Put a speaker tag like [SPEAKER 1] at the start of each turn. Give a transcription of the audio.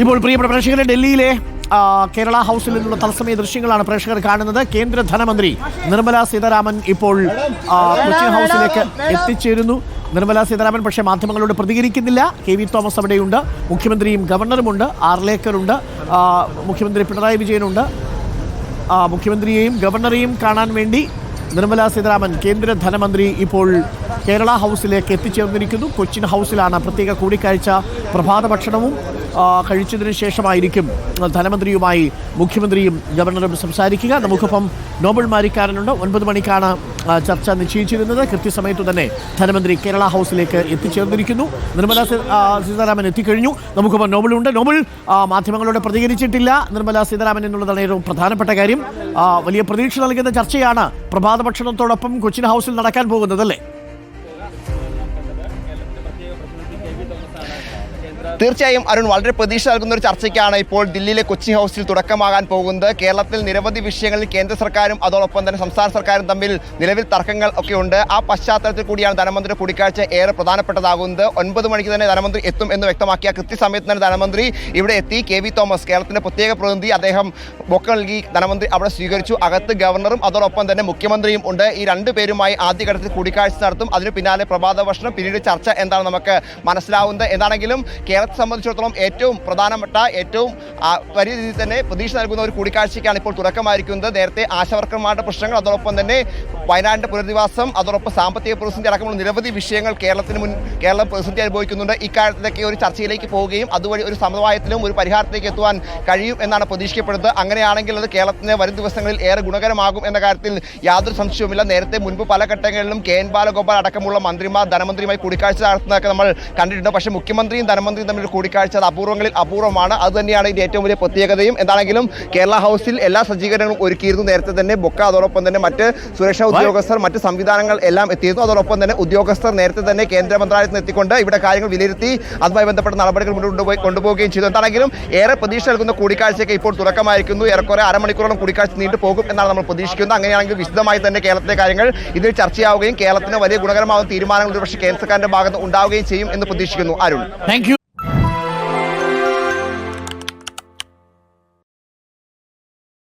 [SPEAKER 1] ഇപ്പോൾ പ്രിയപ്പെട്ട പ്രേക്ഷകരെ, ഡൽഹിയിലെ കേരള ഹൗസിൽ നിന്നുള്ള തത്സമയ ദൃശ്യങ്ങളാണ് പ്രേക്ഷകർ കാണുന്നത്. കേന്ദ്ര ധനമന്ത്രി നിർമ്മല സീതാരാമൻ ഇപ്പോൾ കൊച്ചിൻ ഹൗസിലേക്ക് എത്തിച്ചേരുന്നു. നിർമ്മല സീതാരാമൻ പക്ഷേ മാധ്യമങ്ങളോട് പ്രതികരിക്കുന്നില്ല. KV തോമസ് അവിടെയുണ്ട്, മുഖ്യമന്ത്രിയും ഗവർണറുമുണ്ട്, ആർലേക്കറുണ്ട്, മുഖ്യമന്ത്രി പിണറായി വിജയനുണ്ട്. മുഖ്യമന്ത്രിയെയും ഗവർണറെയും കാണാൻ വേണ്ടി നിർമ്മല സീതാരാമൻ കേന്ദ്ര ധനമന്ത്രി ഇപ്പോൾ കേരള ഹൗസിലേക്ക് എത്തിച്ചേർന്നിരിക്കുന്നു. കൊച്ചിൻ ഹൗസിലാണ് പ്രത്യേക കൂടിക്കാഴ്ച. പ്രഭാത ഭക്ഷണവും കഴിച്ചതിന് ശേഷമായിരിക്കും ധനമന്ത്രിയുമായി മുഖ്യമന്ത്രിയും ഗവർണറും സംസാരിക്കുക. നമുക്കിപ്പം നോബൽ മാരിക്കാരനുണ്ട്. 9 മണിക്കാണ് ചർച്ച നിശ്ചയിച്ചിരുന്നത്. കൃത്യസമയത്തു തന്നെ ധനമന്ത്രി കേരള ഹൗസിലേക്ക് എത്തിച്ചേർന്നിരിക്കുന്നു. നിർമ്മല സീതാരാമൻ എത്തിക്കഴിഞ്ഞു. നമുക്കിപ്പോൾ നോബലുണ്ട്. നോബൽ, മാധ്യമങ്ങളോട് പ്രതികരിച്ചിട്ടില്ല നിർമ്മല സീതാരാമൻ എന്നുള്ളതാണ് ഏറ്റവും പ്രധാനപ്പെട്ട കാര്യം. വലിയ പ്രതീക്ഷ നൽകുന്ന ചർച്ചയാണ് പ്രഭാത ഭക്ഷണത്തോടൊപ്പം കൊച്ചിൻ ഹൗസിൽ നടക്കാൻ പോകുന്നത്, അല്ലേ?
[SPEAKER 2] തീർച്ചയായും അരുൺ, വളരെ പ്രതീക്ഷ നൽകുന്ന ഒരു ചർച്ചയ്ക്കാണ് ഇപ്പോൾ ദില്ലിയിലെ കൊച്ചി ഹൗസിൽ തുടക്കമാകാൻ പോകുന്നത്. കേരളത്തിൽ നിരവധി വിഷയങ്ങളിൽ കേന്ദ്ര സർക്കാരും അതോടൊപ്പം തന്നെ സംസ്ഥാന സർക്കാരും തമ്മിൽ നിലവിൽ തർക്കങ്ങൾ ഒക്കെ ഉണ്ട്. ആ പശ്ചാത്തലത്തിൽ കൂടിയാണ് ധനമന്ത്രി കൂടിക്കാഴ്ച ഏറെ പ്രധാനപ്പെട്ടതാകുന്നത്. 9 മണിക്ക് തന്നെ ധനമന്ത്രി എത്തും എന്ന് വ്യക്തമാക്കിയ കൃത്യസമയത്ത് തന്നെ ധനമന്ത്രി ഇവിടെ എത്തി. KV തോമസ്, കേരളത്തിന്റെ പ്രത്യേക പ്രതിനിധി, അദ്ദേഹം ബൊക്ക നൽകി ധനമന്ത്രി അവിടെ സ്വീകരിച്ചു. അകത്ത് ഗവർണറും അതോടൊപ്പം തന്നെ മുഖ്യമന്ത്രിയും ഉണ്ട്. ഈ രണ്ടുപേരുമായി ആദ്യഘട്ടത്തിൽ കൂടിക്കാഴ്ച നടത്തും. അതിന് പിന്നാലെ പ്രഭാത ഭക്ഷണം, പിന്നീട് ചർച്ച എന്താണ് നമുക്ക് മനസ്സിലാവുന്നത്. എന്താണെങ്കിലും കേരളത്തെ സംബന്ധിച്ചിടത്തോളം ഏറ്റവും പ്രധാനപ്പെട്ട, ഏറ്റവും വലിയ രീതിയിൽ തന്നെ പ്രതീക്ഷ നൽകുന്ന ഒരു കൂടിക്കാഴ്ചയ്ക്കാണ് ഇപ്പോൾ തുടക്കമായിരിക്കുന്നത്. നേരത്തെ ആശാവർക്കർമാരുടെ പ്രശ്നങ്ങൾ, അതോടൊപ്പം തന്നെ വയനാടിന്റെ പുനരധിവാസം, അതോടൊപ്പം സാമ്പത്തിക പ്രതിസന്ധി അടക്കമുള്ള നിരവധി വിഷയങ്ങൾ കേരളം പ്രതിസന്ധി അനുഭവിക്കുന്നുണ്ട്. ഇക്കാര്യത്തിലൊക്കെ ഒരു ചർച്ചയിലേക്ക് പോവുകയും അതുവഴി ഒരു സമവായത്തിലും ഒരു പരിഹാരത്തിലേക്ക് എത്തുവാൻ കഴിയും എന്നാണ് പ്രതീക്ഷിക്കപ്പെടുന്നത്. അങ്ങനെയാണെങ്കിൽ അത് കേരളത്തിന് വരും ദിവസങ്ങളിൽ ഏറെ ഗുണകരമാകും എന്ന കാര്യത്തിൽ യാതൊരു സംശയവുമില്ല. നേരത്തെ മുൻപ് പല ഘട്ടങ്ങളിലും KN ബാലഗോപാൽ അടക്കമുള്ള മന്ത്രിമാർ ധനമന്ത്രിയുമായി കൂടിക്കാഴ്ച നടത്തുന്നതൊക്കെ നമ്മൾ കണ്ടിട്ടുണ്ട്. പക്ഷേ മുഖ്യമന്ത്രിയും ധനമന്ത്രിയും തമ്മിൽ കൂടിക്കാഴ്ച അത് അപൂർവങ്ങളിൽ അപൂർവമാണ്. അത് തന്നെയാണ് ഇതിന്റെ ഏറ്റവും വലിയ പ്രത്യേകതയും. എന്താണെങ്കിലും കേരള ഹൗസിൽ എല്ലാ സജ്ജീകരണങ്ങളും ഒരുക്കിയിരുന്നു. നേരത്തെ തന്നെ ബൊക്ക, അതോടൊപ്പം തന്നെ മറ്റ് സുരക്ഷാ ഉദ്യോഗസ്ഥർ, മറ്റ് സംവിധാനങ്ങൾ എല്ലാം എത്തിയിരുന്നു. അതോടൊപ്പം തന്നെ ഉദ്യോഗസ്ഥർ നേരത്തെ തന്നെ കേന്ദ്ര മന്ത്രാലയത്തിൽ നിന്ന് എത്തിക്കൊണ്ട് ഇവിടെ കാര്യങ്ങൾ വിലയിരുത്തി അതുമായി ബന്ധപ്പെട്ട നടപടികൾ മുന്നോട്ട് കൊണ്ടുപോവുകയും ചെയ്തു. എന്താണെങ്കിലും ഏറെ പ്രതീക്ഷ നൽകുന്ന കൂടിക്കാഴ്ചയ്ക്ക് ഇപ്പോൾ തുടക്കമായിരിക്കുന്നു. ഏറെക്കുറെ അരമണിക്കൂറോളം കൂടിക്കാഴ്ച നീണ്ടുപോകും എന്നാണ് നമ്മൾ പ്രതീക്ഷിക്കുന്നത്. അങ്ങനെയാണെങ്കിൽ വിശദമായി തന്നെ കേരളത്തിലെ കാര്യങ്ങൾ ഇതിൽ ചർച്ചയാവുകയും കേരളത്തിന് വലിയ ഗുണകരമാകുന്ന തീരുമാനങ്ങൾ ഒരുപക്ഷെ കേന്ദ്ര സർക്കാരിന്റെ ഭാഗത്ത് ഉണ്ടാവുകയും ചെയ്യും എന്ന് പ്രതീക്ഷിക്കുന്നു. Arun,
[SPEAKER 1] thank you.